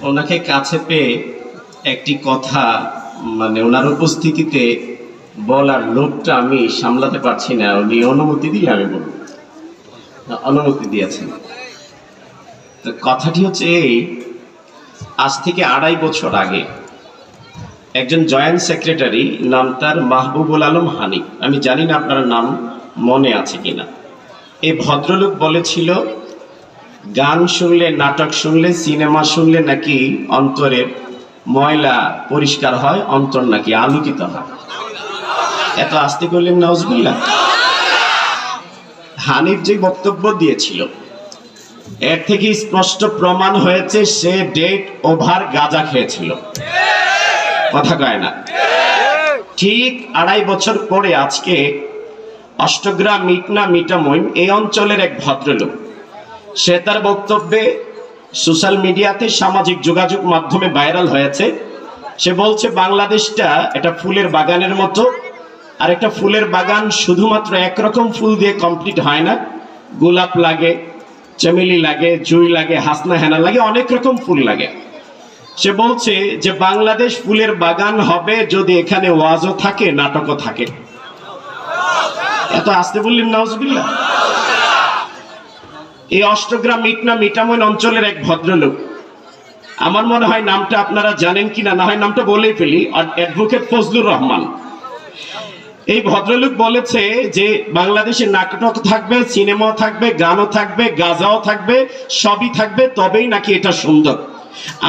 ওনাকে কাছে পেয়ে একটি কথা মানে ওনার উপস্থিতিতে বলার লোভটা আমি সামলাতে পারছি না। উনি অনুমতি দিলে আমি বলব। অনুমতি দিয়েছেন। তো কথাটি হচ্ছে এই, আজ থেকে 2.5 বছর আগে একজন জয়েন্ট সেক্রেটারি, নাম তার মাহবুবুল আলম হানিফ, আমি জানি না আপনার নাম মনে আছে কিনা। এই ভদ্রলোক বলেছিল গান শুনলে, নাটক শুনলে, সিনেমা শুনলে নাকি অন্তরের ময়লা পরিষ্কার হয়, অন্তর নাকি আলোকিত হয়। এত আস্তে করলেন নাউজুবিল্লাহ। হানিফ যে বক্তব্য দিয়েছিল এর থেকে স্পষ্ট প্রমাণ হয়েছে সে ডেট ওভার গাঁজা খেয়েছিল। কথা কয় না? ঠিক 2.5 বছর পরে আজকে অষ্টগ্রাম মিটনা মিটামইন এই অঞ্চলের এক ভদ্রলোক, সে তার বক্তব্যে সোশ্যাল মিডিয়াতে, সামাজিক যোগাযোগ মাধ্যমে ভাইরাল হয়েছে। সে বলছে বাংলাদেশটা একটা ফুলের বাগানের মতো, আর একটা ফুলের বাগান শুধুমাত্র একরকম ফুল দিয়ে কমপ্লিট হয় না। গোলাপ লাগে, চমেলি লাগে, জুই লাগে, হাসনা হেনা লাগে, অনেক রকম ফুল লাগে। সে বলছে যে বাংলাদেশ ফুলের বাগান হবে যদি এখানে ওয়াজও থাকে, নাটকও থাকে। এত আসতে বললেন নাউজুবিল্লাহ। এই অষ্টগ্রাম মিটনা মিটামইন অঞ্চলের এক ভদ্রলোক, আমার মনে হয় নামটা আপনারা জানেন কিনা, না হয় নামটা বলেই ফেলি, অ্যাডভোকেট ফজলুর রহমান। এই ভদ্রলোক বলেছে যে বাংলাদেশে নাটক থাকবে, সিনেমাও থাকবে, গানও থাকবে, গাজাও থাকবে, সবই থাকবে, তবেই নাকি এটা সুন্দর।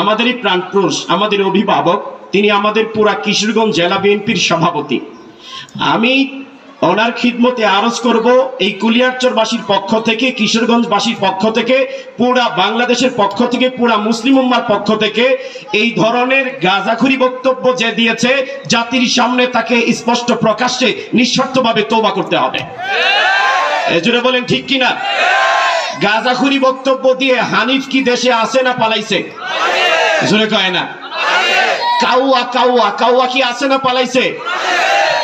আমাদের এই প্রাণপুরুষ, আমাদের অভিভাবক, তিনি আমাদের পুরা কিশোরগঞ্জ জেলা বিএনপির সভাপতি। আমি ওনার খিদমতে আরজ করব, এই কুলিয়ারচরবাসীর পক্ষ থেকে, কিশোরগঞ্জবাসীর পক্ষ থেকে, পুরা বাংলাদেশের পক্ষ থেকে, পুরা মুসলিম উম্মার পক্ষ থেকে এই ধরনের গাঁজাখুরি বক্তব্য যে দিয়েছে, জাতির সামনে তাকে স্পষ্ট প্রকাশ্যে নিঃশর্তভাবে তওবা করতে হবে। এজন্য বলেন ঠিক কিনা? গাঁজাখুরি বক্তব্য দিয়ে হানিফ কি দেশে আসে না পালাইছে? জোরে কয় না? কাউয়া কাউয়া কাউয়া কি আসে না পালাইছে?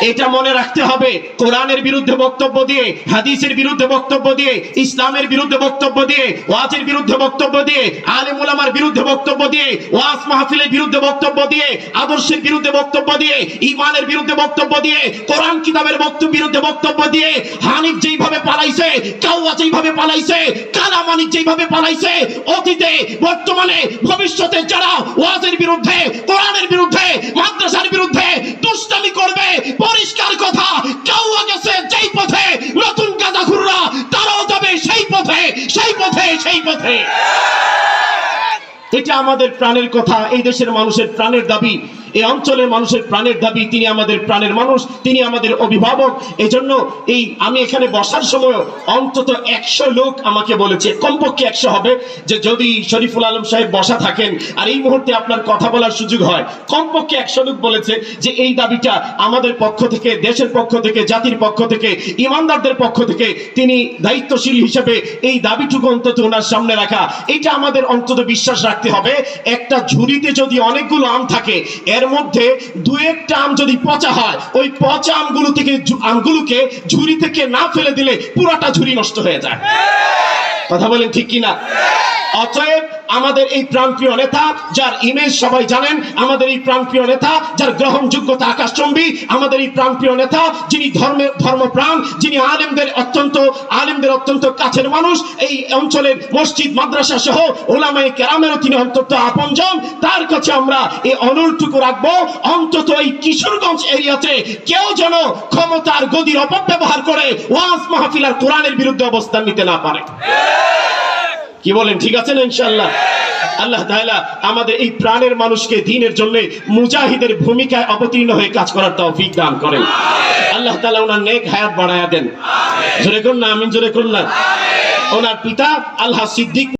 এটা মনে রাখতে হবে। কোরআনের বিরুদ্ধে বক্তব্য দিয়ে, হাদিসের বিরুদ্ধে বক্তব্য দিয়ে, ইসলামের বিরুদ্ধে বক্তব্য দিয়ে, ওয়াজের বিরুদ্ধে বক্তব্য দিয়ে, আলেম উলামার বিরুদ্ধে বক্তব্য দিয়ে, ওয়াজ মাহফিলের বিরুদ্ধে বক্তব্য দিয়ে, আদর্শের বিরুদ্ধে বক্তব্য দিয়ে, ঈমানের বিরুদ্ধে বক্তব্য দিয়ে, কোরআন কিতাবের বিরুদ্ধে বক্তব্য দিয়ে হানিফ যেইভাবে পালাইছে, কাউয়া যেইভাবে পালাইছে, কালামানিক যেইভাবে পালাইছে, অতীতে, বর্তমানে, ভবিষ্যতে যারা ওয়াজের বিরুদ্ধে, কোরআনের বিরুদ্ধে, মাদ্রাসার বিরুদ্ধে দুষ্টামি করবে, পরিষ্কার কথা, কাউয়া গেছে যেই পথে, নতুন গাঁজাখুররা তারাও যাবে সেই পথে, সেই পথে, সেই পথে। এটা আমাদের প্রাণের কথা, এই দেশের মানুষের প্রাণের দাবি, এই অঞ্চলের মানুষের প্রাণের দাবি। তিনি আমাদের প্রাণের মানুষ, তিনি আমাদের অভিভাবক। এজন্য এই আমি এখানে বসার সময় অন্তত 100 লোক আমাকে বলেছে, কমপক্ষে 100 হবে, যে যদি শরীফুল আলম সাহেব বসা থাকেন আর এই মুহূর্তে আপনার কথা বলার সুযোগ হয়, কমপক্ষে 100 লোক বলেছে যে এই দাবিটা আমাদের পক্ষ থেকে, দেশের পক্ষ থেকে, জাতির পক্ষ থেকে, ইমানদারদের পক্ষ থেকে তিনি দায়িত্বশীল হিসেবে এই দাবিটুকু অন্তত ওনার সামনে রাখা। এটা আমাদের অন্তত বিশ্বাস রাখতে হবে। একটা ঝুড়িতে যদি অনেকগুলো আম থাকে, এর মধ্যে 2-1টা আম যদি পচা হয়, ওই পচা আমগুলোকে ঝুড়ি থেকে না ফেলে দিলে পুরাটা ঝুড়ি নষ্ট হয়ে যায়। কথা বলেন ঠিক কিনা? অতএব আমাদের এই প্রাণপ্রিয় নেতা, যার ইমেজ সবাই জানেন, আমাদের এই প্রাণপ্রিয় নেতা যার গ্রহণযোগ্যতা আকাশচুম্বী, আমাদের এই প্রাণপ্রিয় নেতা যিনি ধর্মপ্রাণ, যিনি আলেমদের অত্যন্ত কাছের মানুষ, এই অঞ্চলের মসজিদ মাদ্রাসা সহ ওলামায়ে কেরামেরও তিনি অন্তত আপনজন, তার কাছে আমরা এই অনুরোধটুকু রাখবো, অন্তত এই কিশোরগঞ্জ এরিয়াতে কেউ যেন ক্ষমতার গদির অপব্যবহার করে ওয়াজ মাহফিল আর কোরআনের বিরুদ্ধে অবস্থান নিতে না পারে। কি বলেন? ঠিক আছে না? ইনশাআল্লাহ আল্লাহ তাআলা আমাদের এই প্রাণের মানুষকে দ্বীনের জন্য মুজাহিদের ভূমিকায় অবতীর্ণ হয়ে কাজ করার তৌফিক দান করেন। আল্লাহ তাআলা ওনার নেক হায়াত বাড়ায়া দেন। জোরে করুন না আমিন, জোরে করুন না। ওনার পিতা আল্লাহ সিদ্দিক